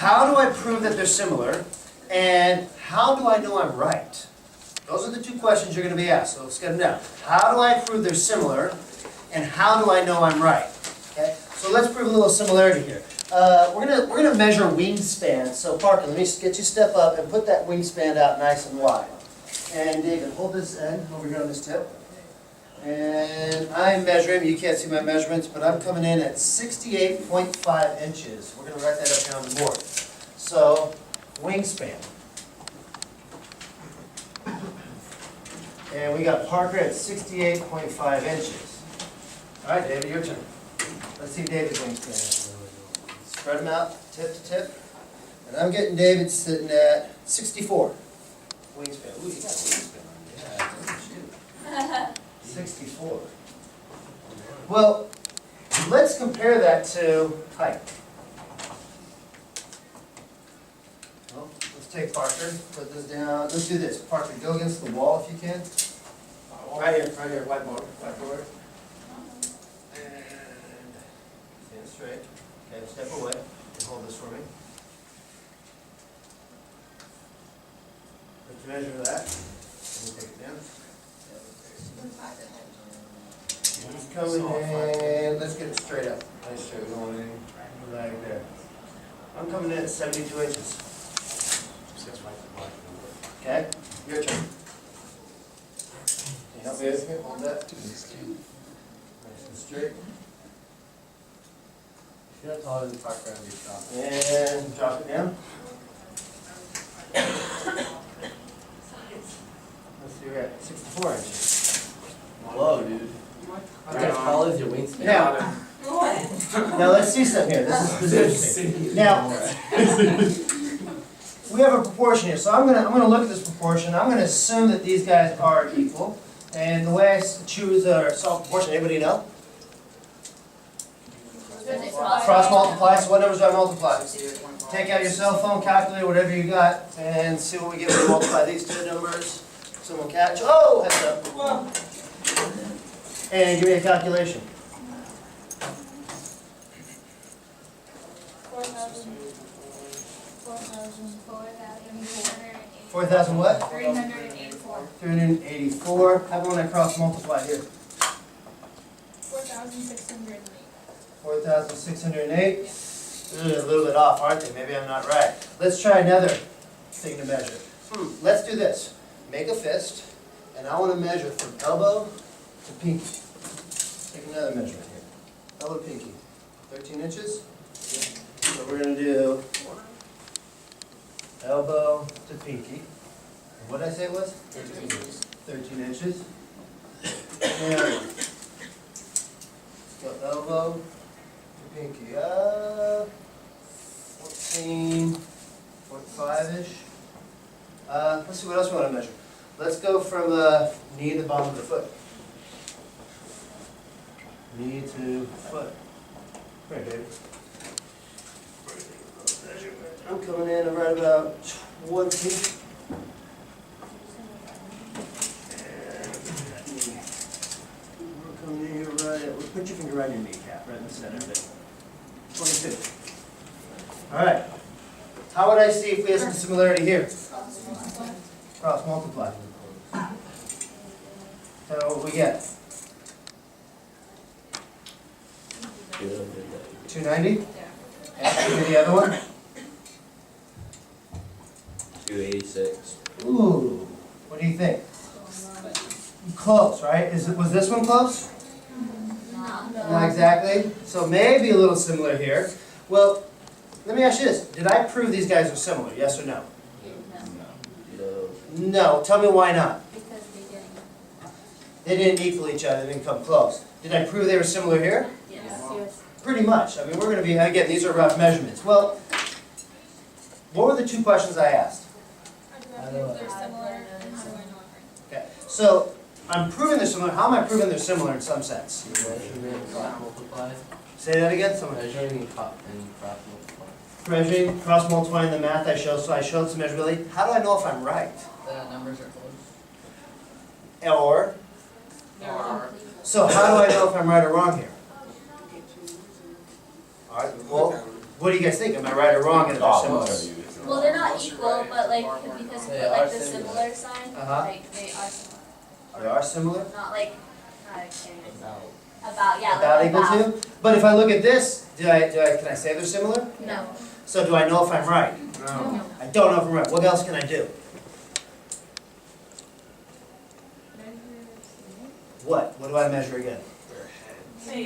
how do I prove that they're similar? And how do I know I'm right? Those are the two questions you're going to be asked, so let's get them down. How do I prove they're similar? And how do I know I'm right? Okay, so let's prove a little similarity here. We're gonna measure wingspan. So Parker, let me get you step up and put that wingspan out nice and wide. And David, hold this end over here on this tip. And I'm measuring, you can't see my measurements, but I'm coming in at 68.5 inches. We're gonna write that up here on the board. So, wingspan. And we got Parker at 68.5 inches. All right, David, your turn. Let's see David's wingspan. Spread them out, tip to tip. And I'm getting David sitting at 64. Wingspan. Ooh, you got wingspan on you. Yeah, look at you. 64. Well, let's compare that to height. Well, let's take Parker, put this down. Let's do this. Parker, go against the wall if you can. Right here, whiteboard. And stand straight. Okay, step away. And hold this for me. Let's measure that. Let me take it down. Just coming in. Let's get it straight up. Nice straight going in. Right there. I'm coming in at 72 inches. Okay, your turn. Can you help me with it? Hold that. Nice and straight. You're not taller than Parker and be shot. And drop it down. Let's see, we're at 64 inches. Whoa, dude. How tall is your wingspan? Now let's see something here. This is interesting. Now, we have a proportion here, so I'm gonna look at this proportion. I'm gonna assume that these guys are equal. And the way I choose or solve proportion, anybody know? Cross multiply. So what numbers do I multiply? Take out your cell phone, calculator, whatever you got, and see what we get when we multiply these two numbers. Someone catch. Oh, heads up. And give me a calculation. 4,000 what? 384. 384. How about when I cross multiply here? 4,608. 4,608. A little bit off, aren't they? Maybe I'm not right. Let's try another thing to measure. Let's do this. Make a fist, and I want to measure from elbow to pinky. Take another measurement here. Elbow to pinky. 13 inches. So we're going to do elbow to pinky. What did I say it was? 13 inches. 13 inches. And go elbow to pinky. 14.5-ish. Let's see what else we want to measure. Let's go from the knee to the bottom of the foot. Knee to foot. Come here, baby. I'm coming in right about 20. We're coming in here right at, put your finger around your kneecap, right in the center of it. 22. All right. How would I see if we have some similarity here? Cross multiply. So what we get? 290? And give me the other one? 286. Ooh, what do you think? Close, right? Was this one close? Not exactly. So maybe a little similar here. Well, let me ask you this. Did I prove these guys are similar? Yes or no? No. No. Tell me why not. Because They didn't equal each other. They didn't come close. Did I prove they were similar here? Yes. Pretty much. I mean, we're going to be, again, these are rough measurements. Well, what were the two questions I asked? They're similar. Okay. So, I'm proving they're similar. How am I proving they're similar in some sense? Measurement, cross multiply. Say that again. Someone. Measuring and cross multiply. Measuring, cross multiplying the math I showed, so I showed some measurability. How do I know if I'm right? The numbers are close. Or, so how do I know if I'm right or wrong here? Alright, well, What do you guys think? Am I right or wrong? And if they're Oh, similar? Well, they're not equal, but like, because you They put are like the similar. similar sign, Uh-huh. like, they are similar. They are similar? Not like, okay, No. about, yeah, About like equal about. to? But if I look at this, can I say they're similar? No. So do I know if I'm right? No. I don't know if I'm right. What else can I do? What? What do I measure again?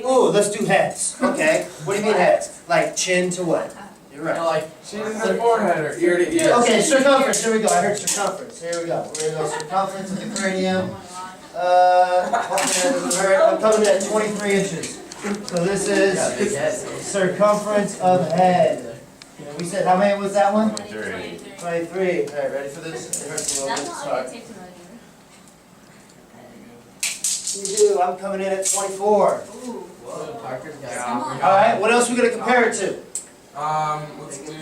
Ooh, let's do heads. Okay. What do you mean heads? Like chin to what? You're right. Like, she's in the forehead or ear to ear. Okay, circumference. Here we go. I heard circumference. Here we go. We're gonna go circumference of the cranium. Hopefully that doesn't hurt. I'm coming in at 23 inches. So this Yeah, big is head. circumference of head. We said how many was that one? 23. 23. All right, ready for this? It hurts a little That's bit. not Sorry. like a tape to measure. You do. I'm coming in at 24. Whoa, Parker's got Similar. All right. What else we gonna compare it to? Let's do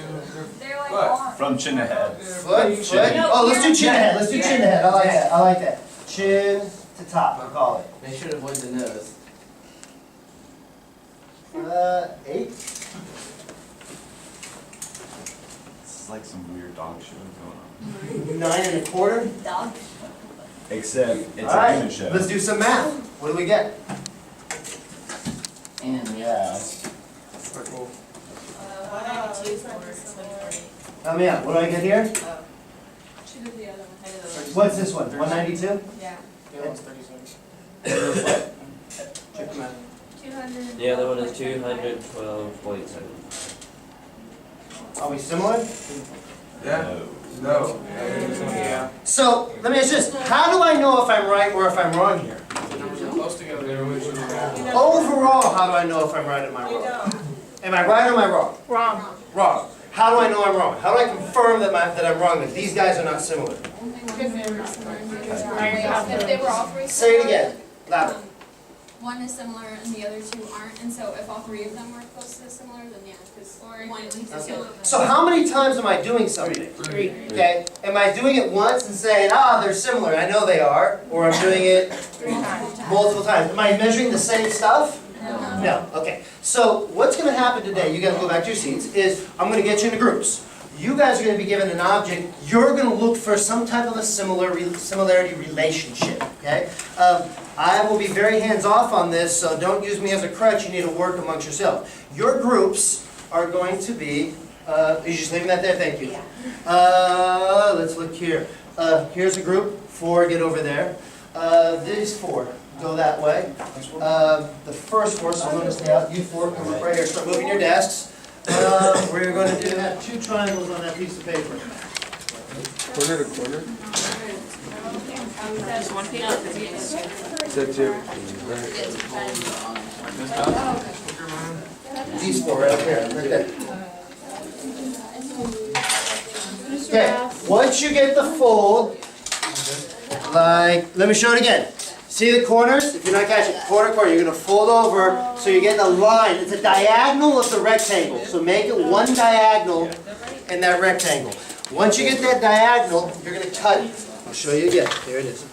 They're like What? arms. From chin to head. Foot. Foot. Oh, let's do chin to head. Let's do chin to head. I like that. I like that. Chin to top. We'll call it. Make sure to avoid the nose. 8. This is like some weird dog shit going on. 9 1/4. Dog. Except it's All a right. human show. Let's do some math. What do we get? Yeah. circle. 192. Help me out. What do I get here? She did the other one. What's this one? 192? Yeah. Check them out. 200. The other one is 212.7. Are we similar? Yeah? No. Yeah. So, let me ask you this. How do I know if I'm right or if I'm wrong here? Close together, they really should have. Overall, how do I know if I'm right or am I wrong? Am I right or am I wrong? Wrong. Wrong. How do I know I'm wrong? How do I confirm that I'm wrong, that these guys are not similar? If they were all three Say it similar, again, louder. One is similar and the other two aren't, and so if all three of them were close to similar, then yeah, because one at least is Okay. similar. So how many times am I doing something? Three. Okay, am I doing it once and saying, ah, they're similar, I know they are, or I'm doing it multiple times? Am I measuring the same stuff? No. No, okay. So what's gonna happen today, you guys go back to your seats, is I'm gonna get you into groups. You guys are gonna be given an object, you're gonna look for some type of a similarity relationship, okay? I will be very hands-off on this, so don't use me as a crutch, you need to work amongst yourselves. Your groups are going to be, you just leaving that there, thank you. Let's look here. Here's a group, 4, get over there. These 4, go that way. The first 4, so I'm gonna stay out, you 4, come up right here, start moving your desks. We're gonna do 2 triangles on that piece of paper. Corner to corner? Set two. These 4 right up here, right there. Okay, once you get the fold, like, let me show it again. See the corners? If you're not catching, corner, you're gonna fold over, so you get a line. It's a diagonal of the rectangle, so make it one diagonal in that rectangle. Once you get that diagonal, you're gonna cut it. I'll show you again, there it is.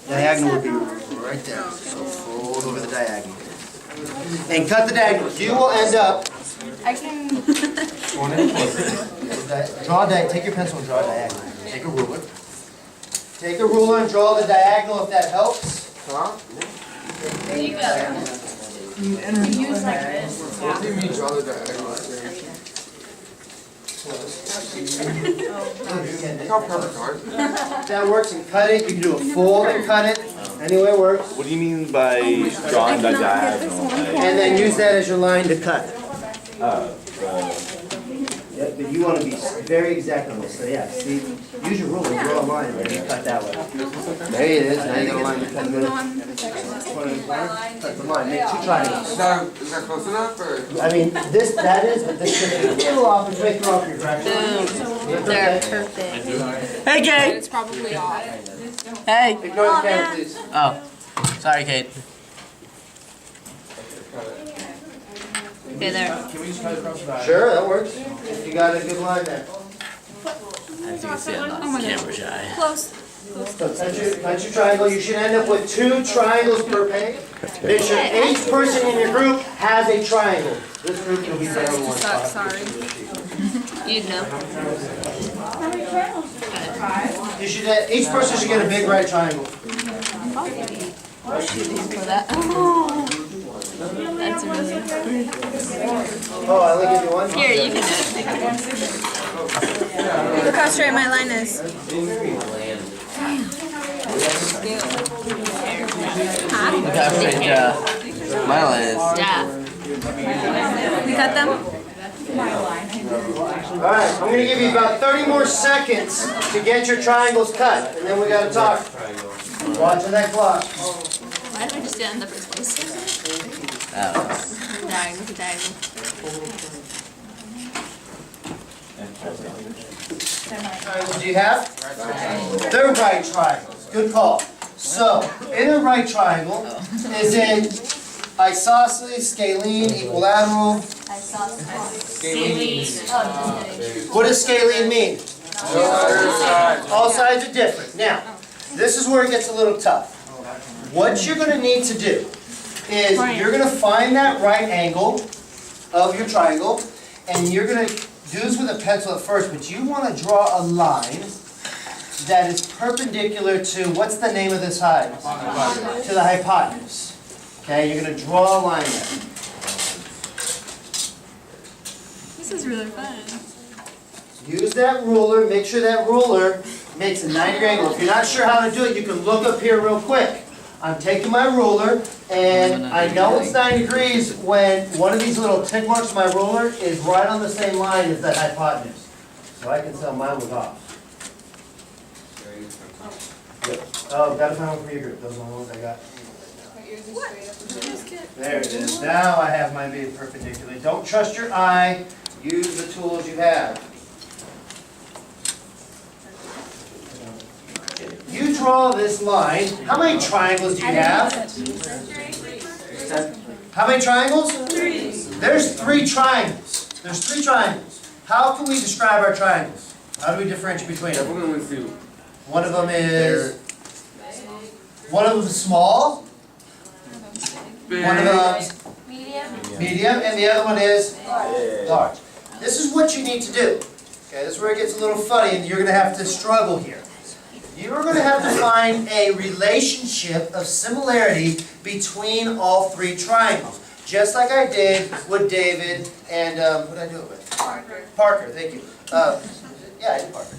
Diagonal would be right there, so fold over the diagonal. And cut the diagonal. You will end up, I can. take your pencil and draw a diagonal. Take a ruler. Take a ruler and draw the diagonal if that helps. There you go. You use like this. What do you mean draw the diagonal? Look how perfect ours is. That works and cut it. You can do a fold and cut it. Any way works. What do you mean by drawing the diagonal? And then use that as your line to cut. Oh, Yep, but you want to be very exact on this. So yeah, see, use your ruler, draw a line and you cut that way. There it is. Now you got a line to cut in the middle. Cut the line. Make 2 triangles. Is that close enough or? I mean, that is, but this is a little off. It's way off your direction. They're perfect. Hey, Kate! It's probably off. Hey! Ignore the camera, please. Oh, sorry, Kate. Okay, there. Can we just cut across the diagonal? Sure, that works. You got a good line there. As you can see, I'm not camera shy. Close. So cut your triangle. You should end up with 2 triangles per page. Make sure each person in your group has a triangle. This group will be there on one spot. Sorry. You'd know. You should, each person should get a big right triangle. I'll shoot you for that. Oh, that's really. Oh, I only give you one? Here, you can do it. Look how straight my line is. Huh? Look how straight my line is. Yeah. You cut them? Alright, I'm gonna give you about 30 more seconds to get your triangles cut, and then we gotta talk. Watching that clock. Why did I just do that in the first place? Diagonal to diagonal. Triangles do you have? They're right triangles. Good call. So, in a right triangle is in isosceles, scalene, equilateral. What does scalene mean? All sides are different. Now, this is where it gets a little tough. What you're going to need to do is you're going to find that right angle of your triangle, and you're going to do this with a pencil at first, but you want to draw a line that is perpendicular to, what's the name of this side? To the hypotenuse. Okay, you're going to draw a line there. This is really fun. Use that ruler, make sure that ruler makes a 90-degree angle. If you're not sure how to do it, you can look up here real quick. I'm taking my ruler, and I know it's 90 degrees when one of these little tick marks on my ruler is right on the same line as that hypotenuse. So I can tell mine was off. Oh, gotta find one for your group. Those are the ones I got. There it is. Now I have mine being perpendicular. Don't trust your eye. Use the tools you have. You draw this line. How many triangles do you have? How many triangles? 3. There's 3 triangles. There's 3 triangles. How can we describe our triangles? How do we differentiate between them? One of them is small. One of them's medium, and the other one is large. This is what you need to do. Okay, this is where it gets a little funny, and you're going to have to struggle here. You're going to have to find a relationship of similarity between all 3 triangles, just like I did with David and who did I do it with? Parker, thank you. Yeah, I did Parker.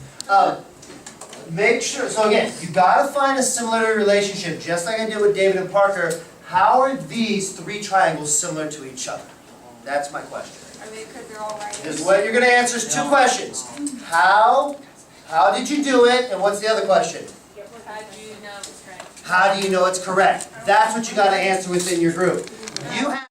Make sure. So again, you got to find a similar relationship, just like I did with David and Parker. How are these 3 triangles similar to each other? That's my question. Are they because they're all right? Because what you're going to answer is 2 questions. How did you do it? And what's the other question? How do you know it's correct? How do you know it's correct? That's what you got to answer within your group. You have